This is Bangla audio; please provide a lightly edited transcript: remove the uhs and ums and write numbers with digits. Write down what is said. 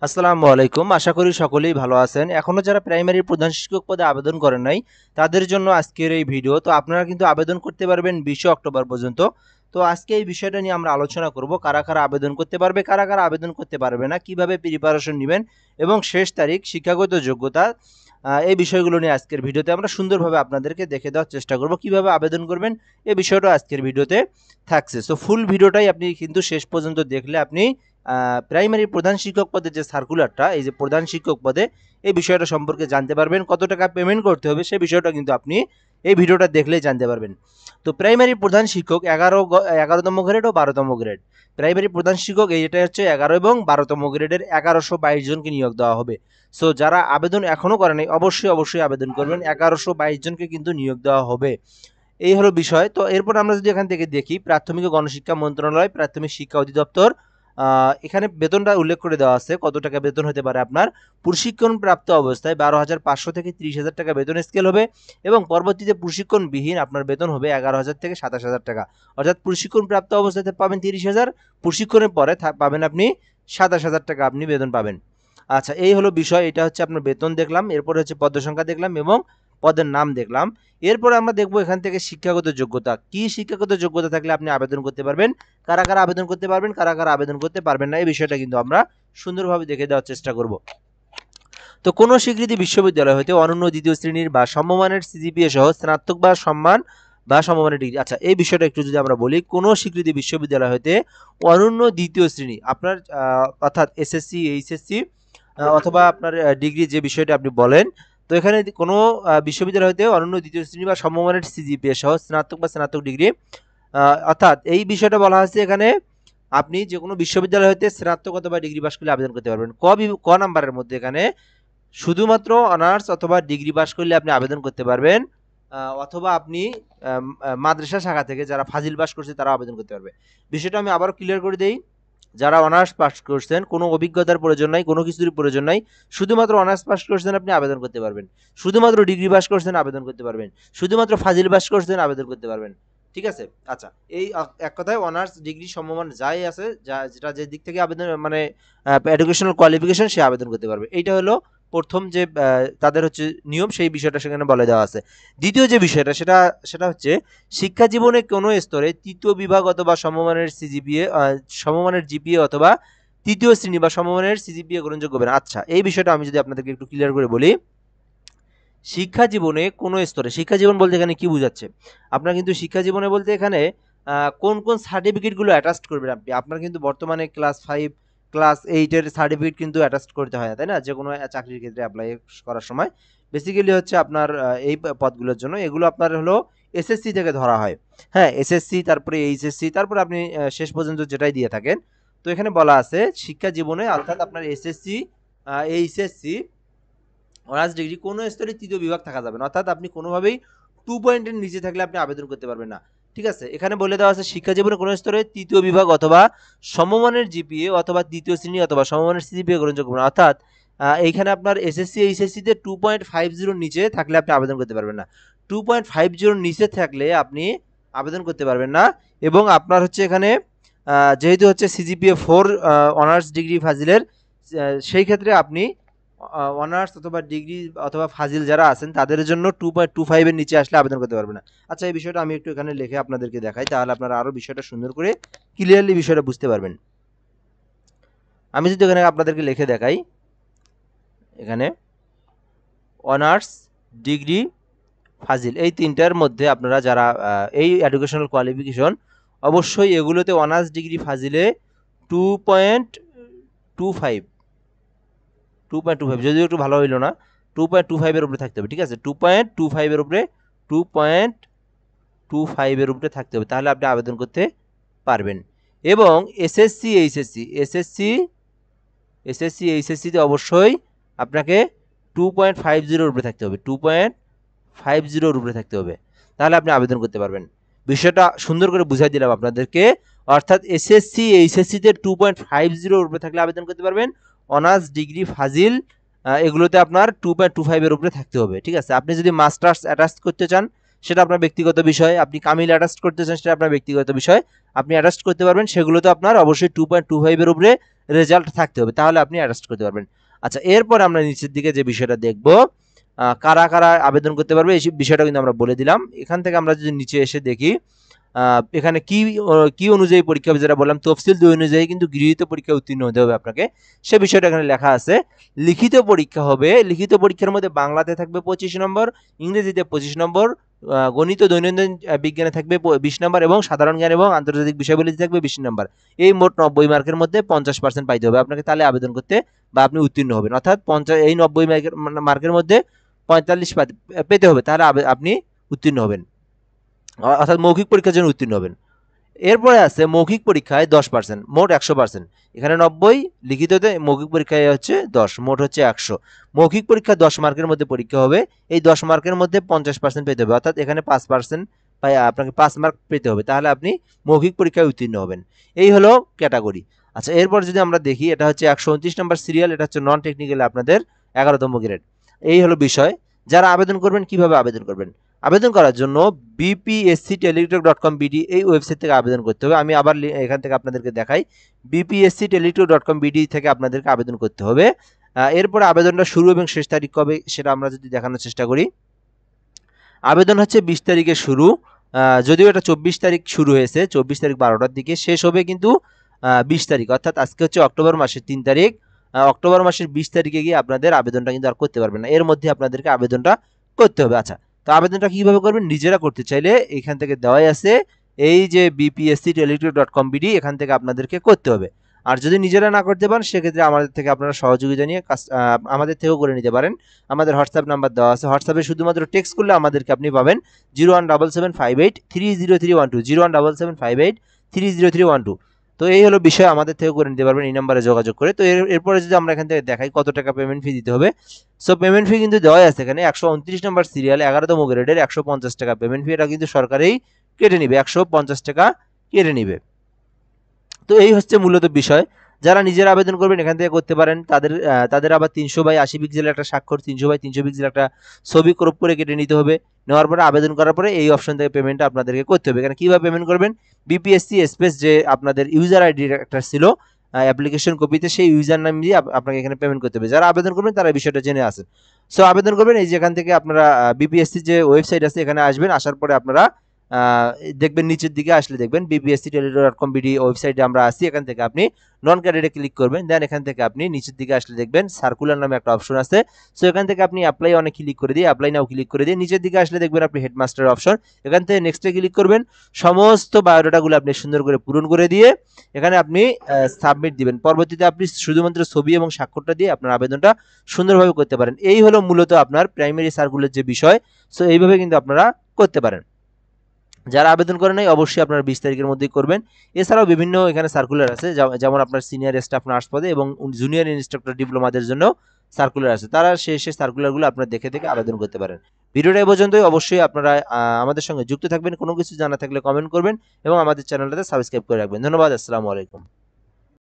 আসসালামু আলাইকুম। আশা করি সকলেই ভালো আছেন। এখনো যারা প্রাইমারি প্রধান শিক্ষক পদে আবেদন করেন নাই, তাদের জন্য আজকের এই ভিডিও। তো আপনারা কিন্তু আবেদন করতে পারবেন 20 অক্টোবর পর্যন্ত। তো আজকে এই বিষয়টা নিয়ে আমরা আলোচনা করব। কারা, কারা আবেদন করতে পারবে, কারা, কারা আবেদন করতে পারবে না, কিভাবে প্রিপারেশন নিবেন এবং শেষ তারিখ, শিক্ষাগত যোগ্যতা এই বিষয়গুলো নিয়ে আজকের ভিডিওতে আমরা সুন্দরভাবে আপনাদেরকে দেখে দেওয়ার চেষ্টা করব। কিভাবে আবেদন করবেন এই বিষয়টা আজকের ভিডিওতে থাকছে। সো ফুল ভিডিওটাই আপনি কিন্তু শেষ পর্যন্ত দেখলে আপনি প্রাইমারি প্রধান শিক্ষক পদে যে সার্কুলারটা, এই যে প্রধান শিক্ষক পদে এই বিষয়টা সম্পর্কে জানতে পারবেন। কত টাকা পেমেন্ট করতে হবে সেই বিষয়টা কিন্তু আপনি এই ভিডিওটা দেখলেই জানতে পারবেন। তো প্রাইমারি প্রধান শিক্ষক 11তম গ্রেড ও 12তম গ্রেড, প্রাইমারি প্রধান শিক্ষক এইটা হচ্ছে 11 এবং 12তম গ্রেডের 1122 জনকে নিয়োগ দেওয়া হবে। সো যারা আবেদন এখনো করেনি অবশ্যই আবেদন করবেন। 1122 জনকে কিন্তু নিয়োগ দেওয়া হবে। এই হলো বিষয়। তো এরপর আমরা যদি এখান থেকে দেখি, প্রাথমিক ও গণশিক্ষা মন্ত্রণালয়, প্রাথমিক শিক্ষা অধিদপ্তর, এখানে বেতনটা উল্লেখ করে দেওয়া আছে কত টাকা বেতন হতে পারে আপনার। প্রশিক্ষণ প্রাপ্ত অবস্থায় 12,500 থেকে 30,000 টাকা বেতন স্কেল হবে এবং পরবর্তীতে প্রশিক্ষণবিহীন আপনার বেতন হবে 11,000 থেকে 27,000 টাকা। অর্থাৎ প্রশিক্ষণ প্রাপ্ত অবস্থাতে পাবেন 30,000, প্রশিক্ষণের পরে পাবেন আপনি 27,000 টাকা আপনি বেতন পাবেন। আচ্ছা, এই হলো বিষয়। এটা হচ্ছে আপনার বেতন দেখলাম, এরপর হচ্ছে পদ সংখ্যা দেখলাম এবং পদের নাম দেখলাম। এরপর আমরা দেখবো এখান থেকে শিক্ষাগত যোগ্যতা কি, শিক্ষাগত যোগ্যতা থাকলে আপনি আবেদন করতে পারবেন, কারা, কারা আবেদন করতে পারবেন, কারা, কারা আবেদন করতে পারবেন না, এই বিষয়টা কিন্তু আমরা সুন্দরভাবে দেখে দেওয়ার চেষ্টা করব। তো কোন স্বীকৃতি বিশ্ববিদ্যালয় হতে অনন্য দ্বিতীয় শ্রেণীর বা সমমানের সিজিপিএ সহ স্নাতক বা সম্মান বা সমমানের ডিগ্রি। আচ্ছা, এই বিষয়টা একটু যদি আমরা বলি, কোন স্বীকৃতি বিশ্ববিদ্যালয় হতে অনন্য দ্বিতীয় শ্রেণী আপনার অর্থাৎ এসএসসি, এইচএসসি অথবা আপনার ডিগ্রি যে বিষয়টা আপনি বলেন, তো এখানে কোনো বিশ্ববিদ্যালয় হতে অনন্য দ্বিতীয় শ্রেণী বা সমমানের সিজিপিএ সহ স্নাতক বা স্নাতক ডিগ্রি, অর্থাৎ এই বিষয়টা বলা হচ্ছে এখানে আপনি যে কোনো বিশ্ববিদ্যালয় হতে স্নাতক অথবা ডিগ্রি পাস করলে আবেদন করতে পারবেন। ক নাম্বারের মধ্যে এখানে শুধুমাত্র অনার্স অথবা ডিগ্রি পাস করলে আপনি আবেদন করতে পারবেন, অথবা আপনি মাদ্রাসা শাখা থেকে যারা ফাজিল পাস করছে তারা আবেদন করতে পারবে। বিষয়টা আমি আবারও ক্লিয়ার করে দেই। যারা অনার্স পাস করছেন, কোনো অভিজ্ঞতার প্রয়োজন নাই, কোনো কিছুর প্রয়োজন নাই, শুধুমাত্র অনার্স পাস করছেন আপনি আবেদন করতে পারবেন, শুধুমাত্র ডিগ্রি পাস করছেন আবেদন করতে পারবেন, শুধুমাত্র ফাজিল পাস করছেন আবেদন করতে পারবেন। ঠিক আছে? আচ্ছা, এই এক কথায় অনার্স ডিগ্রি সমমান যাই আছে, যেটা যে দিক থেকে আবেদন মানে এডুকেশনাল কোয়ালিফিকেশন, সে আবেদন করতে পারবে। এইটা হলো প্রথম যে তাদের হচ্ছে নিয়ম, সেই বিষয়টা সেখানে বলে দেওয়া আছে। দ্বিতীয় যে বিষয়টা সেটা সেটা হচ্ছে শিক্ষা জীবনে কোনো স্তরে তৃতীয় বিভাগ অথবা সমমানের সিজিপিএ, সমমানের জিপিএ অথবা তৃতীয় শ্রেণী বা সমমানের সিজিপিএ গ্রহণযোগ্য হবে না। আচ্ছা, এই বিষয়টা আমি যদি আপনাদেরকে একটু ক্লিয়ার করে বলি, শিক্ষা জীবনে কোনো স্তরে, শিক্ষা জীবন বলতে এখানে কি বোঝাচ্ছে আপনার, কিন্তু শিক্ষা জীবনে বলতে এখানে কোন কোন সার্টিফিকেটগুলো অ্যাটাচ করবেন আপনি। আপনার কিন্তু বর্তমানে ক্লাস 5, ক্লাস 8 এর সার্টিফিকেট কিন্তু অ্যাটাচ করতে হয়, তাই না? যে কোনো চাকরির ক্ষেত্রে অ্যাপ্লাই করার সময় বেসিক্যালি হচ্ছে আপনার এই পদগুলোর জন্য এগুলো আপনার হলো এসএসসি থেকে ধরা হয়। হ্যাঁ, এসএসসি, তারপরে এইচএসসি, তারপরে আপনি শেষ পর্যন্ত যেটাই দিয়ে থাকেন। তো এখানে বলা আছে শিক্ষা জীবনে অর্থাৎ আপনার এসএসসি, এইচএসসি, অনার্স ডিগ্রি কোনো স্তরে তৃতীয় বিভাগ থাকা যাবে না, অর্থাৎ আপনি কোনোভাবেই 2 পয়েন্টের নিচে থাকলে আপনি আবেদন করতে পারবেন না। ঠিক আছে? এখানে বলে দেওয়া আছে শিক্ষা জীবনে কোনো স্তরে তৃতীয় বিভাগ অথবা সমমানের জিপিএ অথবা তৃতীয় শ্রেণী অথবা সমমানের সিজিপিএ গ্রহণযোগ্য না। অর্থাৎ এইখানে আপনার এসএসসি, এইচএসসিতে 2.50 নিচে থাকলে আপনি আবেদন করতে পারবেন না। 2.50 নিচে থাকলে আপনি আবেদন করতে পারবেন না। এবং আপনার হচ্ছে এখানে যেহেতু হচ্ছে সিজিপিএ 4 অনার্স ডিগ্রি ফাজিলের, সেই ক্ষেত্রে আপনি অনার্স অথবা ডিগ্রি অথবা ফাজিল যারা আছেন তাদের জন্য 2.25 এর নিচে আসলে আবেদন করতে পারবে না। আচ্ছা, এই বিষয়টা আমি একটু এখানে লিখে আপনাদেরকে দেখাই, তাহলে আপনারা আরো বিষয়টা সুন্দর করে ক্লিয়ারলি বিষয়টা বুঝতে পারবেন। আমি যদি এখানে আপনাদেরকে লিখে দেখাই, এখানে অনার্স, ডিগ্রি, ফাজিল এই তিনটার মধ্যে আপনারা যারা এই এডুকেশনাল কোয়ালিফিকেশন, অবশ্যই এগুলোতে অনার্স ডিগ্রি ফাজিলে 2.25, 2.25 যদিও একটু ভালো হইলো না, 2.25 এর উপরে থাকতে হবে। ঠিক আছে? 2.25 এর উপরে, 2.25 এর উপরে থাকতে হবে, তাহলে আপনি আবেদন করতে পারবেন। এবং এসএসসি, এইচএসসি, এইচএসসিতে অবশ্যই আপনাকে 2.50 এর উপরে থাকতে হবে, 2.50 এর উপরে থাকতে হবে, তাহলে আপনি আবেদন করতে পারবেন। বিষয়টা সুন্দর করে বুঝাই দিলাম আপনাদেরকে। অর্থাৎ এসএসসি, এইচএসসিতে 2.50 এর উপরে থাকলে আবেদন করতে পারবেন। অনার্স, ডিগ্রি, ফাজিল এগুলোতে আপনার 2.25 এর উপরে থাকতে হবে। ঠিক আছে? আপনি যদি মাস্টার্স অ্যাটাচ করতে চান সেটা আপনার ব্যক্তিগত বিষয়, আপনি কামিল অ্যাটাচ করতে চান সেটা আপনার ব্যক্তিগত বিষয়, আপনি অ্যাটাচ করতে পারবেন। সেগুলো তো আপনার অবশ্যই 2.25 এর উপরে রেজাল্ট থাকতে হবে, তাহলে আপনি অ্যারেস্ট করতে পারবেন। আচ্ছা, এরপর আমরা নিচের দিকে যে বিষয়টা দেখব, কারা কারা আবেদন করতে পারবে এই বিষয়টা কিন্তু আমরা বলে দিলাম। এখান থেকে আমরা যদি নিচে এসে দেখি এখানে কি অনুযায়ী পরীক্ষা হবে, যেটা বললাম তফসিল 2 অনুযায়ী কিন্তু গৃহীত পরীক্ষায় উত্তীর্ণ হতে হবে আপনাকে, সে বিষয়টা এখানে লেখা আছে। লিখিত পরীক্ষা হবে, লিখিত পরীক্ষার মধ্যে বাংলাতে থাকবে 25 নম্বর, ইংরেজিতে 25 নম্বর, গণিত দৈনন্দিন বিজ্ঞানে থাকবে 20 নম্বর এবং সাধারণ জ্ঞান এবং আন্তর্জাতিক বিষয়গুলিতে থাকবে 20 নম্বর। এই মোট 90 মার্কের মধ্যে 50% পাইতে হবে আপনাকে, তাহলে আবেদন করতে বা আপনি উত্তীর্ণ হবেন। অর্থাৎ এই 90 মার্কের মধ্যে 45 পেতে হবে, তাহলে আপনি উত্তীর্ণ হবেন, অর্থাৎ মৌখিক পরীক্ষার জন্য উত্তীর্ণ হবেন। এরপরে আছে মৌখিক পরীক্ষায় 10%, মোট 100%। এখানে 90, লিখিততে মৌখিক পরীক্ষায় হচ্ছে 10, মোট হচ্ছে 100। মৌখিক পরীক্ষা 10 মার্কের মধ্যে পরীক্ষা হবে, এই 10 মার্কের মধ্যে 50% পেতে হবে, অর্থাৎ এখানে 5% আপনাকে 5 মার্ক পেতে হবে, তাহলে আপনি মৌখিক পরীক্ষায় উত্তীর্ণ হবেন। এই হলো ক্যাটাগরি। আচ্ছা, এরপর যদি আমরা দেখি, এটা হচ্ছে 129 নম্বর সিরিয়াল, এটা হচ্ছে নন টেকনিক্যাল আপনাদের 11তম গ্রেড। এই হলো বিষয়। যারা আবেদন করবেন, কিভাবে আবেদন করবেন? আবেদন করার জন্য bpscteletalk.com.bd এই ওয়েবসাইট থেকে আবেদন করতে হবে। আমি আবার এখান থেকে আপনাদেরকে দেখাই, bpscteletalk.com.bd থেকে আপনাদেরকে আবেদন করতে হবে। এরপর আবেদনটা শুরু এবং শেষ তারিখ কবে সেটা আমরা যদি দেখানোর চেষ্টা করি, আবেদন হচ্ছে 20 তারিখে শুরু, যদিও এটা 24 তারিখ শুরু হয়েছে, 24 তারিখ 12টার দিকে, শেষ হবে কিন্তু 20 তারিখ, অর্থাৎ আজকে হচ্ছে অক্টোবর মাসের 3 তারিখ, অক্টোবর মাসের 20 তারিখে গিয়ে আপনাদের আবেদনটা কিন্তু আর করতে পারবেন না, এর মধ্যে আপনাদেরকে আবেদনটা করতে হবে। আচ্ছা, তো আবেদনটা কিভাবে করবেন? নিজেরা করতে চাইলে এখান থেকে দেওয়াই আছে, এই যে bpscteletalk.com.bd, এখান থেকে আপনাদেরকে করতে হবে। আর যদি নিজেরা না করতে পারেন, সেক্ষেত্রে আমাদের থেকে আপনারা সহযোগিতা নিয়ে আমাদের থেকেও করে নিতে পারেন। আমাদের হোয়াটসঅ্যাপ নাম্বার দেওয়া আছে, হোয়াটসঅ্যাপে শুধুমাত্র টেক্সট করলে আমাদেরকে আপনি পাবেন 01775830312, 01775830312। তো এই হলো বিষয়, আমাদের থেকে করে নিতে পারবেন এই নাম্বারে যোগাযোগ করে। তো এরপরে যদি আমরা এখান থেকে দেখাই কত টাকা পেমেন্ট ফি দিতে হবে, সো পেমেন্ট ফি কিন্তু দেওয়াই আছে এখানে, 129 নম্বর সিরিয়াল 11তম গ্রেডের 150 টাকা পেমেন্ট ফি, এটা কিন্তু সরকারই কেটে নিবে, 150 টাকা কেটে নিবে। তো এই হচ্ছে মূলত বিষয়। যারা নিজের আবেদন করবেন এখান থেকে করতে পারেন, তাদের আবার 300/80 পিক্সেলের একটা স্বাক্ষর, 300/300 পিক্সেলের একটা ছবি ক্রপ করে কেটে নিতে হবে। নেওয়ার পরে আবেদন করার পরে এই অপশন থেকে পেমেন্টটা আপনাদেরকে করতে হবে। এখানে কিভাবে পেমেন্ট করবেন? বিপিএসসি স্পেস যে আপনাদের ইউজার আইডি একটা ছিল অ্যাপ্লিকেশন কপিতে, সেই ইউজার নাম দিয়ে আপনাকে এখানে পেমেন্ট করতে হবে। যারা আবেদন করবেন তারা বিষয়টা জেনে আসেন। সো আবেদন করবেন, এই যে এখান থেকে আপনারা বিপিএসসি যে ওয়েবসাইট আছে এখানে আসবেন, আসার পরে আপনারা দেখবেন নিচের দিকে আসলে দেখবেন bpscteletalk.com.bd ওয়েবসাইটে আমরা আসি, এখান থেকে আপনি নন ক্যাডেটে ক্লিক করবেন, দেন এখান থেকে আপনি নিচের দিকে আসলে দেখবেন সার্কুলার নামে একটা অপশন আছে। সো এখান থেকে আপনি অ্যাপ্লাই অনে ক্লিক করে দিয়ে অ্যাপ্লাই নাও ক্লিক করে দিয়ে নিচের দিকে আসলে দেখবেন আপনি হেডমাস্টার অপশন, এখান থেকে নেক্সটে ক্লিক করবেন। সমস্ত বায়োডাটাগুলো আপনি সুন্দর করে পূরণ করে দিয়ে এখানে আপনি সাবমিট দিবেন। পরবর্তীতে আপনি শুধুমাত্র ছবি এবং স্বাক্ষরটা দিয়ে আপনার আবেদনটা সুন্দরভাবে করতে পারেন। এই হলো মূলত আপনার প্রাইমারি সার্কুলার যে বিষয়। সো এইভাবে কিন্তু আপনারা করতে পারেন। যারা আবেদন করে নাই অবশ্যই আপনারা 20 তারিখের মধ্যেই করবেন। এছাড়াও বিভিন্ন এখানে সার্কুলার আছে, যেমন আপনার সিনিয়র স্টাফ নার্স পদে এবং জুনিয়র ইনস্ট্রাক্টর ডিপ্লোমাদের জন্য সার্কুলার আছে, তারা সেই সার্কুলারগুলো আপনারা দেখে দেখে আবেদন করতে পারেন। ভিডিওটা এই পর্যন্তই। অবশ্যই আপনারা আমাদের সঙ্গে যুক্ত থাকবেন, কোনো কিছু জানা থাকলে কমেন্ট করবেন এবং আমাদের চ্যানেলটাতে সাবস্ক্রাইব করে রাখবেন। ধন্যবাদ, আসসালামু আলাইকুম।